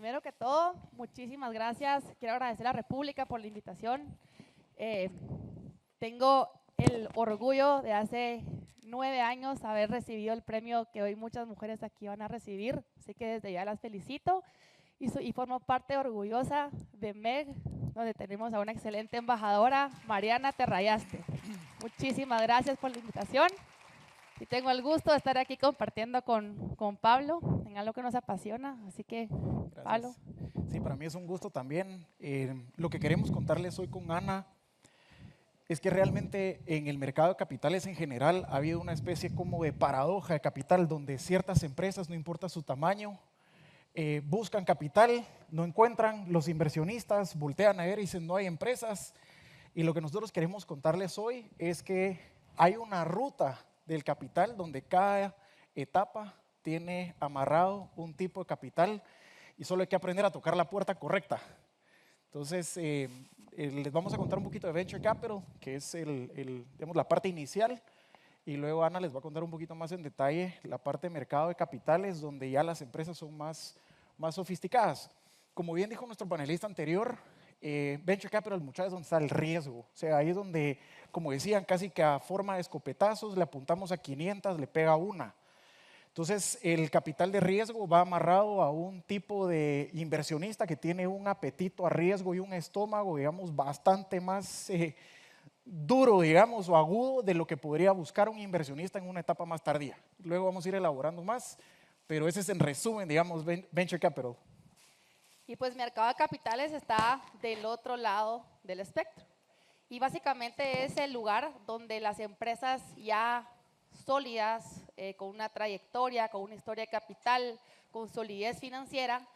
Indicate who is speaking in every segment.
Speaker 1: primero que todo, muchísimas gracias. Quiero agradecer a República por la invitación. Tengo el orgullo de hace 9 años haber recibido el premio que hoy muchas mujeres aquí van a recibir, así que desde ya las felicito y formo parte orgullosa de MEG, donde tenemos a una excelente embajadora, Mariana Terrayaste. Muchísimas gracias por la invitación y tengo el gusto de estar aquí compartiendo con Pablo en algo que nos apasiona, así que
Speaker 2: Gracias.
Speaker 1: Pablo.
Speaker 2: Sí, para mí es un gusto también. Lo que queremos contarles hoy con Ana es que realmente en el mercado de capitales en general ha habido una especie como de paradoja de capital donde ciertas empresas, no importa su tamaño, buscan capital, no encuentran, los inversionistas voltean a ver y dicen no hay empresas. Y lo que nosotros queremos contarles hoy es que hay una ruta del capital donde cada etapa tiene amarrado un tipo de capital y solo hay que aprender a tocar la puerta correcta. Entonces, les vamos a contar un poquito de Venture Capital, que es digamos, la parte inicial, y luego Ana les va a contar un poquito más en detalle la parte de mercado de capitales, donde ya las empresas son más sofisticadas. Como bien dijo nuestro panelista anterior, Venture Capital, muchas veces donde está el riesgo. O sea, ahí es donde, como decían, casi que a forma de escopetazos, le apuntamos a 500, le pega una. Entonces, el capital de riesgo va amarrado a un tipo de inversionista que tiene un apetito a riesgo y un estómago, digamos, bastante más duro, digamos, o agudo de lo que podría buscar un inversionista en una etapa más tardía. Luego vamos a ir elaborando más, pero ese es en resumen, digamos, Venture Capital.
Speaker 1: Y pues mercado de capitales está del otro lado del espectro. Y básicamente es el lugar donde las empresas ya sólidas, con una trayectoria, con una historia de capital, con solidez financiera,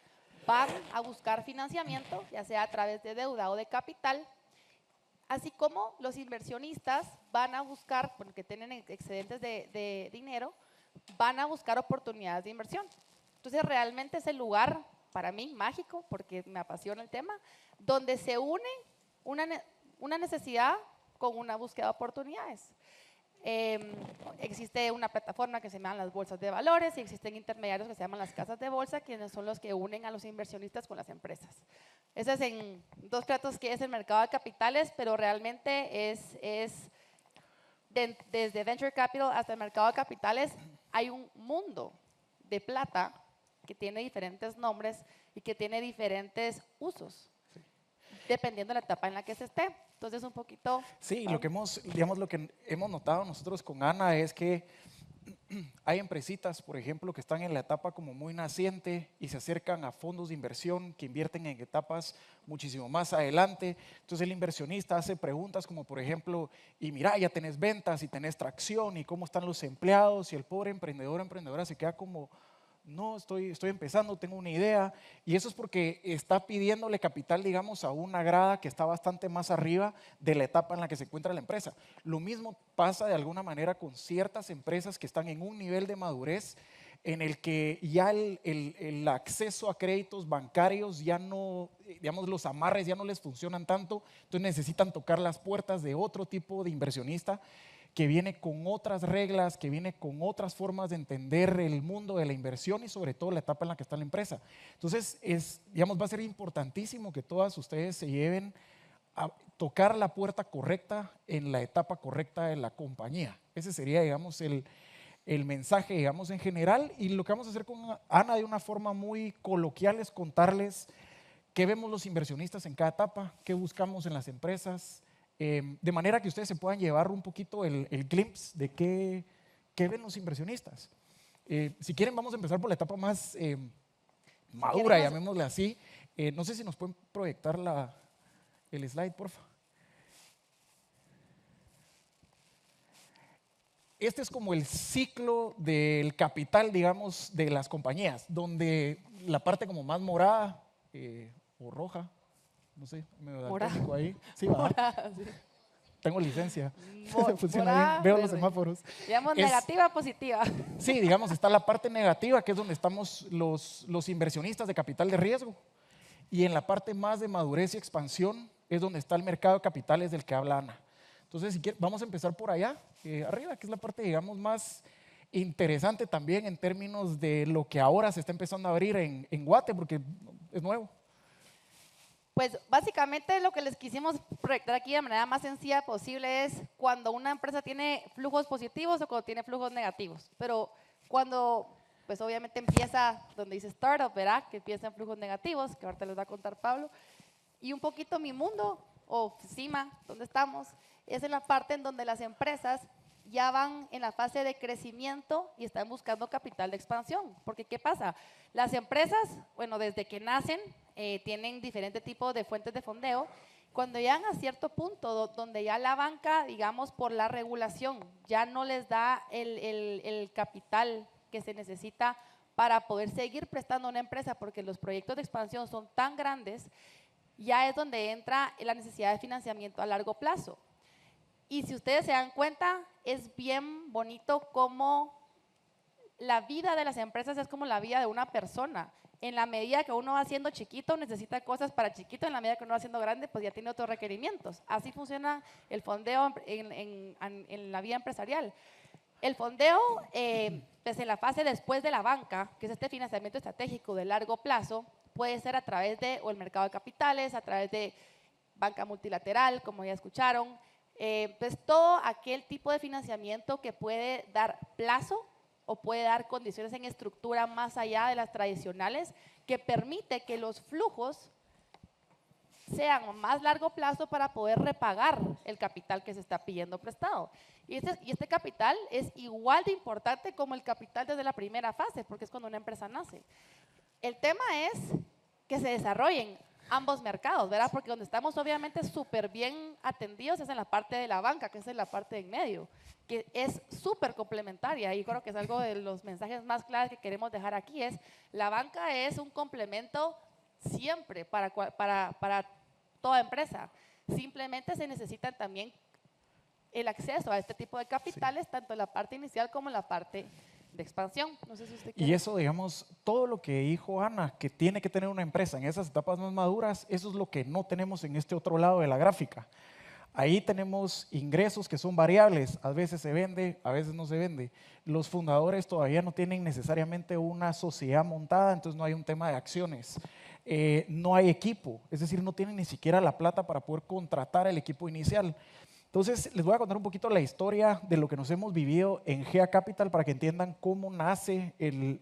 Speaker 1: van a buscar financiamiento, ya sea a través de deuda o de capital, así como los inversionistas van a buscar, porque tienen excedentes de dinero, van a buscar oportunidades de inversión. Entonces realmente es el lugar, para mí, mágico, porque me apasiona el tema, donde se une una necesidad con una búsqueda de oportunidades. Existe una plataforma que se llaman las bolsas de valores y existen intermediarios que se llaman las casas de bolsa, quienes son los que unen a los inversionistas con las empresas. Ese es en dos platos que es el mercado de capitales, pero realmente desde Venture Capital hasta el mercado de capitales hay un mundo de plata que tiene diferentes nombres y que tiene diferentes usos, dependiendo de la etapa en la que se esté. Entonces, un poquito…
Speaker 2: Sí, lo que hemos notado nosotros con Ana es que hay empresitas, por ejemplo, que están en la etapa como muy naciente y se acercan a fondos de inversión que invierten en etapas muchísimo más adelante. Entonces el inversionista hace preguntas como, por ejemplo, y mira, ya tenés ventas y tenés tracción y cómo están los empleados, y el pobre emprendedor o emprendedora se queda como… No, estoy empezando, tengo una idea, y eso es porque está pidiéndole capital, digamos, a una grada que está bastante más arriba de la etapa en la que se encuentra la empresa. Lo mismo pasa de alguna manera con ciertas empresas que están en un nivel de madurez en el que ya el acceso a créditos bancarios ya no, digamos, los amarres ya no les funcionan tanto, entonces necesitan tocar las puertas de otro tipo de inversionista que viene con otras reglas, que viene con otras formas de entender el mundo de la inversión y sobre todo la etapa en la que está la empresa. Entonces, digamos, va a ser importantísimo que todas ustedes se lleven a tocar la puerta correcta en la etapa correcta de la compañía. Ese sería, digamos, el mensaje, digamos, en general. Y lo que vamos a hacer con Ana de una forma muy coloquial es contarles qué vemos los inversionistas en cada etapa, qué buscamos en las empresas, de manera que ustedes se puedan llevar un poquito el glimpse de qué ven los inversionistas. Si quieren, vamos a empezar por la etapa más madura, llamémosle así. No sé si nos pueden proyectar el slide, por favor. Este es como el ciclo del capital, digamos, de las compañías, donde la parte como más morada o roja, no sé, medio daltónico ahí. Sí, morada, sí. Tengo licencia. Funciona bien. Veo los semáforos.
Speaker 1: Digamos negativa, positiva.
Speaker 2: Sí, digamos, está la parte negativa, que es donde estamos los inversionistas de capital de riesgo. Y en la parte más de madurez y expansión es donde está el mercado de capitales del que habla Ana. Entonces, si quieres, vamos a empezar por allá, arriba, que es la parte, digamos, más interesante también en términos de lo que ahora se está empezando a abrir en Guate, porque es nuevo.
Speaker 1: Pues básicamente lo que les quisimos proyectar aquí de manera más sencilla posible es cuando una empresa tiene flujos positivos o cuando tiene flujos negativos. Pero cuando, pues obviamente empieza donde dice startup, ¿verdad? Que empieza en flujos negativos, que ahorita les va a contar Pablo. Y un poquito mi mundo, o CIMA, donde estamos, es en la parte en donde las empresas ya van en la fase de crecimiento y están buscando capital de expansión. Porque, ¿qué pasa? Las empresas, bueno, desde que nacen, tienen diferentes tipos de fuentes de fondeo. Cuando llegan a cierto punto donde ya la banca, digamos, por la regulación, ya no les da el capital que se necesita para poder seguir prestando a una empresa, porque los proyectos de expansión son tan grandes, ya es donde entra la necesidad de financiamiento a largo plazo. Y si ustedes se dan cuenta, es bien bonito cómo la vida de las empresas es como la vida de una persona. En la medida que uno va siendo chiquito, necesita cosas para chiquito, en la medida que uno va siendo grande, pues ya tiene otros requerimientos. Así funciona el fondeo en la vida empresarial. El fondeo, pues en la fase después de la banca, que es este financiamiento estratégico de largo plazo, puede ser a través de o el mercado de capitales, a través de banca multilateral, como ya escucharon, pues todo aquel tipo de financiamiento que puede dar plazo o puede dar condiciones en estructura más allá de las tradicionales, que permite que los flujos sean más largo plazo para poder repagar el capital que se está pidiendo prestado. Y este capital es igual de importante como el capital desde la primera fase, porque es cuando una empresa nace. El tema es que se desarrollen ambos mercados, ¿verdad? Porque donde estamos obviamente súper bien atendidos es en la parte de la banca, que es en la parte de en medio, que es súper complementaria. Y creo que es algo de los mensajes más claros que queremos dejar aquí, es la banca es un complemento siempre para toda empresa. Simplemente se necesita también el acceso a este tipo de capitales, tanto en la parte inicial como en la parte de expansión. No sé si usted quiere.
Speaker 2: Y eso, digamos, todo lo que dijo Ana, que tiene que tener una empresa en esas etapas más maduras, eso es lo que no tenemos en este otro lado de la gráfica. Ahí tenemos ingresos que son variables, a veces se vende, a veces no se vende. Los fundadores todavía no tienen necesariamente una sociedad montada, entonces no hay un tema de acciones. No hay equipo, es decir, no tienen ni siquiera la plata para poder contratar el equipo inicial. Entonces, les voy a contar un poquito la historia de lo que nos hemos vivido en GEA Capital para que entiendan cómo nace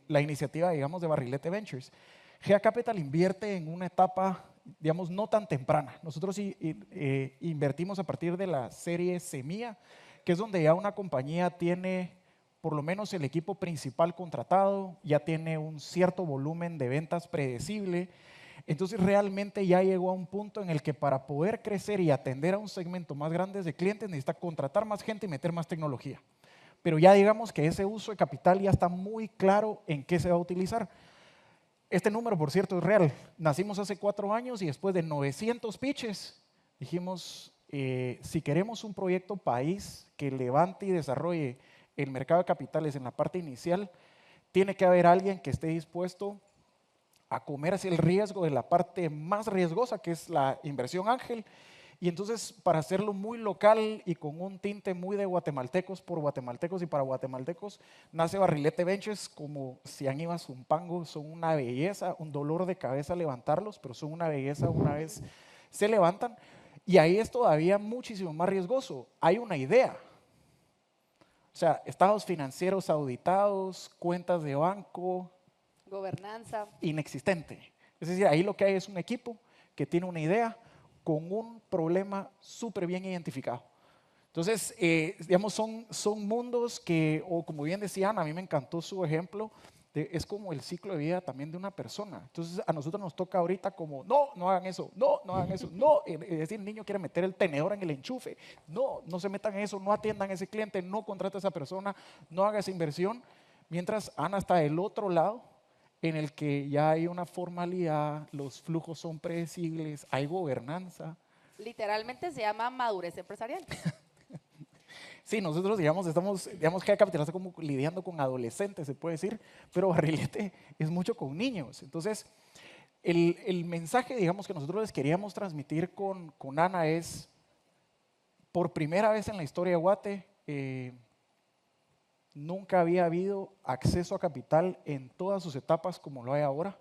Speaker 2: la iniciativa, digamos, de Barrilete Ventures. GEA Capital invierte en una etapa, digamos, no tan temprana. Nosotros invertimos a partir de la serie Semilla, que es donde ya una compañía tiene por lo menos el equipo principal contratado, ya tiene un cierto volumen de ventas predecible. Entonces realmente ya llegó a un punto en el que para poder crecer y atender a un segmento más grande de clientes necesita contratar más gente y meter más tecnología. Pero ya digamos que ese uso de capital ya está muy claro en qué se va a utilizar. Este número, por cierto, es real. Nacimos hace 4 años y después de 900 pitches dijimos, si queremos un proyecto país que levante y desarrolle el mercado de capitales en la parte inicial, tiene que haber alguien que esté dispuesto a comerse el riesgo de la parte más riesgosa, que es la inversión ángel. Y entonces, para hacerlo muy local y con un tinte muy de guatemaltecos por guatemaltecos y para guatemaltecos, nace Barrilete Ventures. Como si han ido a Zumpango, son una belleza, un dolor de cabeza levantarlos, pero son una belleza una vez se levantan. Y ahí es todavía muchísimo más riesgoso. Hay una idea. O sea, estados financieros auditados, cuentas de banco,
Speaker 1: Gobernanza.
Speaker 2: inexistente. Es decir, ahí lo que hay es un equipo que tiene una idea con un problema súper bien identificado. Entonces, digamos, son mundos que, o como bien decían, a mí me encantó su ejemplo, es como el ciclo de vida también de una persona. Entonces, a nosotros nos toca ahorita como, no hagan eso, no hagan eso, no. Es decir, el niño quiere meter el tenedor en el enchufe, no se metan en eso, no atiendan a ese cliente, no contraten a esa persona, no haga esa inversión. Mientras Ana está del otro lado, en el que ya hay una formalidad, los flujos son predecibles, hay gobernanza.
Speaker 1: Literalmente se llama madurez empresarial.
Speaker 2: Sí, nosotros digamos que Capital está como lidiando con adolescentes, se puede decir, pero Barrilete es mucho con niños. Entonces, el mensaje, digamos, que nosotros les queríamos transmitir con Ana es, por primera vez en la historia de Guate, nunca había habido acceso a capital en todas sus etapas como lo hay ahora.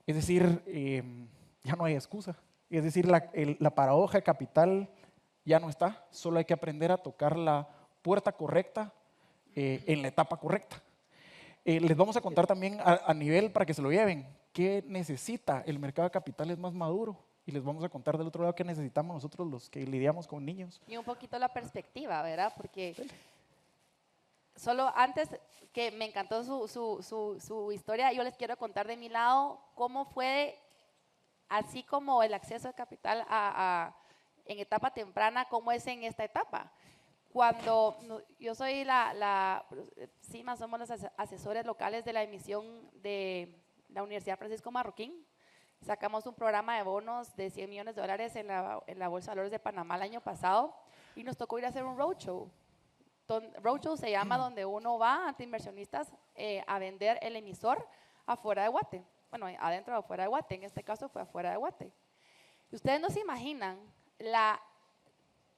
Speaker 2: Es decir, ya no hay excusa. Es decir, la paradoja de capital ya no está, solo hay que aprender a tocar la puerta correcta en la etapa correcta. Les vamos a contar también a nivel para que se lo lleven, qué necesita el mercado de capitales más maduro, y les vamos a contar del otro lado qué necesitamos nosotros los que lidiamos con niños.
Speaker 1: Y un poquito la perspectiva, ¿verdad? Porque solo antes, que me encantó su historia, yo les quiero contar de mi lado cómo fue, así como el acceso de capital en etapa temprana, cómo es en esta etapa. Cuando yo soy CIMA, somos los asesores locales de la emisión de la Universidad Francisco Marroquín. Sacamos un programa de bonos de $100 millones en la Bolsa de Valores de Panamá el año pasado y nos tocó ir a hacer un roadshow. Roadshow se llama donde uno va ante inversionistas a vender el emisor afuera de Guate. Bueno, adentro o afuera de Guate, en este caso fue afuera de Guate. Y ustedes no se imaginan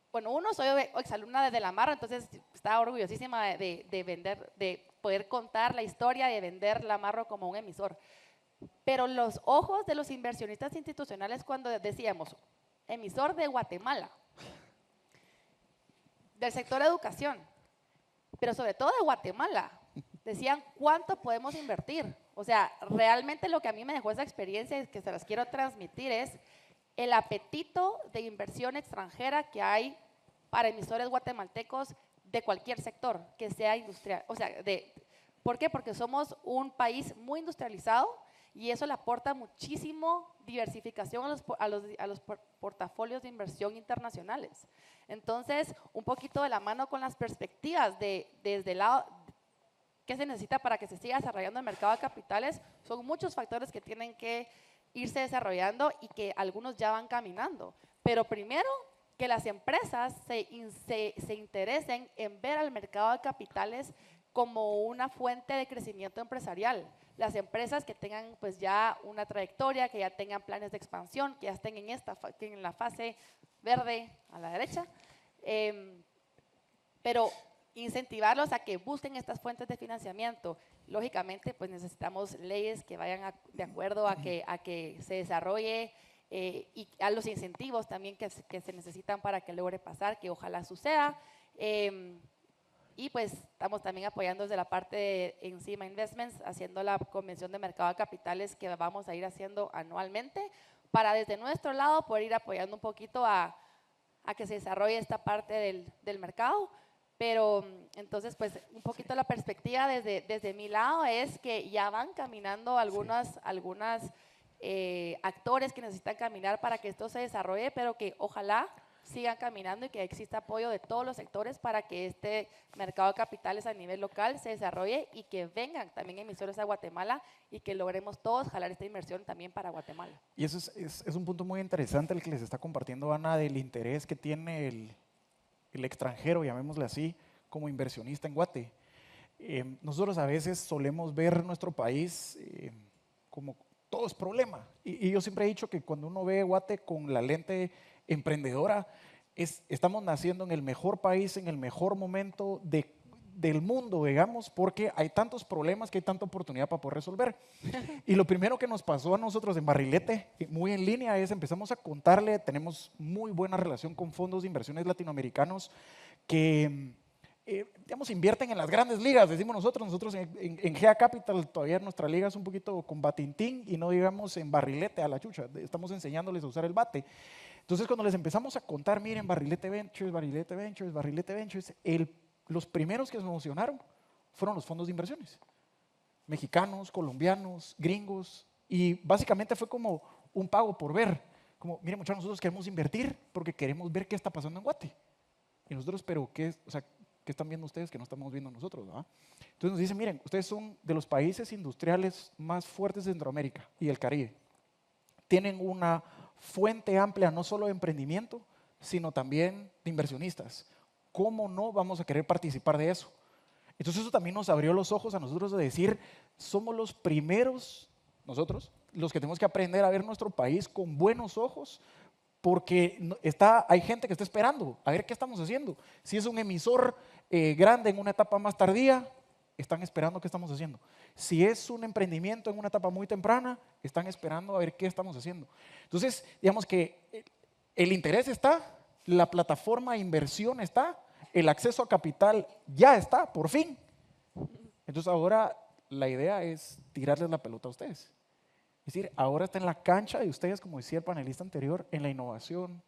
Speaker 1: bueno, uno, soy exalumna de la Marra, entonces estaba orgullosísima de vender, de poder contar la historia de vender la Marra como un emisor. Pero los ojos de los inversionistas institucionales cuando decíamos emisor de Guatemala, del sector educación, pero sobre todo de Guatemala, decían cuánto podemos invertir. O sea, realmente lo que a mí me dejó esa experiencia y que se las quiero transmitir es el apetito de inversión extranjera que hay para emisores guatemaltecos de cualquier sector que sea industrial. O sea, ¿por qué? Porque somos un país muy industrializado y eso le aporta muchísimo diversificación a los portafolios de inversión internacionales. Entonces, un poquito de la mano con las perspectivas desde el lado que se necesita para que se siga desarrollando el mercado de capitales, son muchos factores que tienen que irse desarrollando y que algunos ya van caminando. Pero primero, que las empresas se interesen en ver al mercado de capitales como una fuente de crecimiento empresarial. Las empresas que tengan pues ya una trayectoria, que ya tengan planes de expansión, que ya estén en la fase verde a la derecha, pero incentivarlos a que busquen estas fuentes de financiamiento. Lógicamente, pues necesitamos leyes que vayan de acuerdo a que se desarrolle y a los incentivos también que se necesitan para que logre pasar, que ojalá suceda. Y pues estamos también apoyando desde la parte de Encima Investments, haciendo la convención de mercado de capitales que vamos a ir haciendo anualmente, para desde nuestro lado poder ir apoyando un poquito a que se desarrolle esta parte del mercado. Pero entonces, pues un poquito la perspectiva desde mi lado es que ya van caminando algunas actores que necesitan caminar para que esto se desarrolle, pero que ojalá sigan caminando y que exista apoyo de todos los sectores para que este mercado de capitales a nivel local se desarrolle y que vengan también emisores a Guatemala y que logremos todos jalar esta inversión también para Guatemala.
Speaker 2: Y eso es un punto muy interesante el que les está compartiendo Ana, del interés que tiene el extranjero, llamémosle así, como inversionista en Guate. Nosotros a veces solemos ver nuestro país como todo es problema. Y yo siempre he dicho que cuando uno ve Guate con la lente emprendedora, estamos naciendo en el mejor país, en el mejor momento del mundo, digamos, porque hay tantos problemas que hay tanta oportunidad para poder resolver. Y lo primero que nos pasó a nosotros en Barrilete, muy en línea, es empezamos a contarle, tenemos muy buena relación con fondos de inversiones latinoamericanos que, digamos, invierten en las grandes ligas, decimos nosotros en GA Capital todavía nuestra liga es un poquito con batintín y no digamos en Barrilete a la chucha, estamos enseñándoles a usar el bate. Entonces cuando les empezamos a contar, miren, Barrilete Ventures, Barrilete Ventures, Barrilete Ventures, los primeros que se emocionaron fueron los fondos de inversiones, mexicanos, colombianos, gringos, y básicamente fue como un pago por ver, como, miren muchachos, nosotros queremos invertir porque queremos ver qué está pasando en Guate. Y nosotros, pero ¿qué están viendo ustedes que no estamos viendo nosotros? ¿verdad? Entonces nos dicen, miren, ustedes son de los países industriales más fuertes de Centroamérica y del Caribe. Tienen una fuente amplia no solo de emprendimiento, sino también de inversionistas. ¿Cómo no vamos a querer participar de eso? Entonces eso también nos abrió los ojos a nosotros de decir, somos los primeros, nosotros, los que tenemos que aprender a ver nuestro país con buenos ojos, porque hay gente que está esperando a ver qué estamos haciendo. Si es un emisor grande en una etapa más tardía, están esperando qué estamos haciendo. Si es un emprendimiento en una etapa muy temprana, están esperando a ver qué estamos haciendo. Entonces, digamos que el interés está, la plataforma de inversión está, el acceso a capital ya está, por fin. Entonces ahora la idea es tirarles la pelota a ustedes. Es decir, ahora está en la cancha de ustedes, como decía el panelista anterior, en la innovación,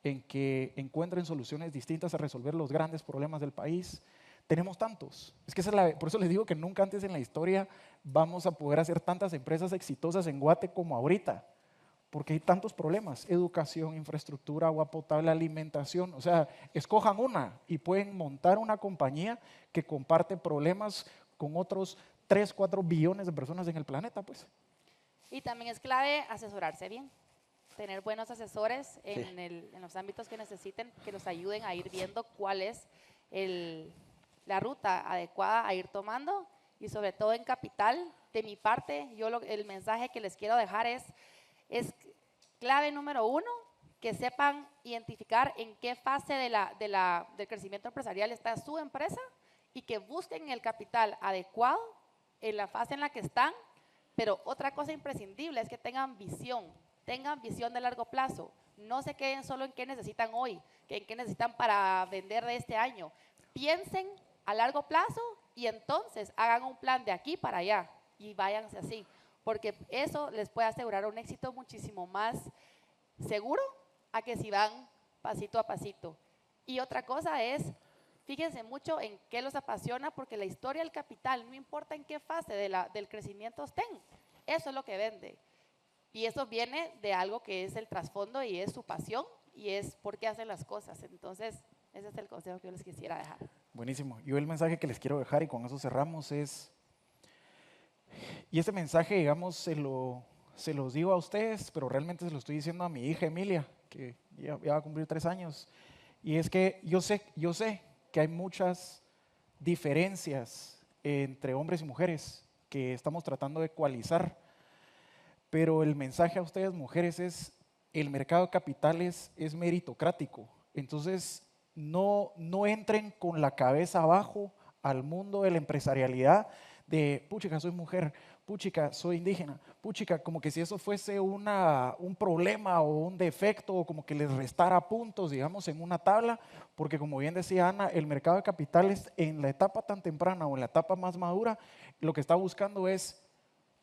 Speaker 2: en que encuentren soluciones distintas a resolver los grandes problemas del país. Tenemos tantos. Es que por eso les digo que nunca antes en la historia vamos a poder hacer tantas empresas exitosas en Guate como ahorita, porque hay tantos problemas: educación, infraestructura, agua potable, alimentación. O sea, escojan una y pueden montar una compañía que comparte problemas con otros 3, 4 billones de personas en el planeta, pues.
Speaker 1: Y también es clave asesorarse bien, tener buenos asesores en los ámbitos que necesiten, que nos ayuden a ir viendo cuál es la ruta adecuada a ir tomando, y sobre todo en capital. De mi parte, el mensaje que les quiero dejar es clave número 1, que sepan identificar en qué fase del crecimiento empresarial está su empresa y que busquen el capital adecuado en la fase en la que están. Pero otra cosa imprescindible es que tengan visión de largo plazo. No se queden solo en qué necesitan hoy, en qué necesitan para vender de este año. Piensen a largo plazo y entonces hagan un plan de aquí para allá y váyanse así, porque eso les puede asegurar un éxito muchísimo más seguro a que si van pasito a pasito. Y otra cosa es, fíjense mucho en qué los apasiona, porque la historia del capital, no importa en qué fase del crecimiento estén, eso es lo que vende. Y eso viene de algo que es el trasfondo y es su pasión y es por qué hacen las cosas. Entonces, ese es el consejo que yo les quisiera dejar.
Speaker 2: Buenísimo. Yo el mensaje que les quiero dejar, y con eso cerramos, y este mensaje, digamos, se los digo a ustedes, pero realmente se lo estoy diciendo a mi hija Emilia, que ya va a cumplir 3 años. Y es que yo sé que hay muchas diferencias entre hombres y mujeres que estamos tratando de ecualizar, pero el mensaje a ustedes, mujeres, es: el mercado de capitales es meritocrático. Entonces, no entren con la cabeza abajo al mundo de la empresarialidad de puchica, soy mujer, puchica, soy indígena, puchica, como que si eso fuese un problema o un defecto, o como que les restara puntos, digamos, en una tabla, porque como bien decía Ana, el mercado de capitales en la etapa tan temprana o en la etapa más madura, lo que está buscando es: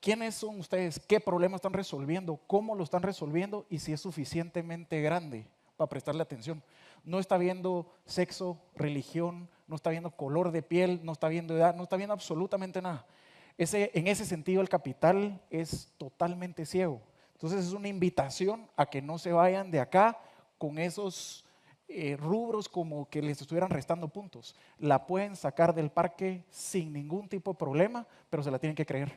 Speaker 2: ¿quiénes son ustedes? ¿Qué problema están resolviendo? ¿Cómo lo están resolviendo? Y si es suficientemente grande para prestarle atención. No está viendo sexo, religión, no está viendo color de piel, no está viendo edad, no está viendo absolutamente nada. En ese sentido, el capital es totalmente ciego. Entonces es una invitación a que no se vayan de acá con esos rubros como que les estuvieran restando puntos. La pueden sacar del parque sin ningún tipo de problema, pero se la tienen que creer.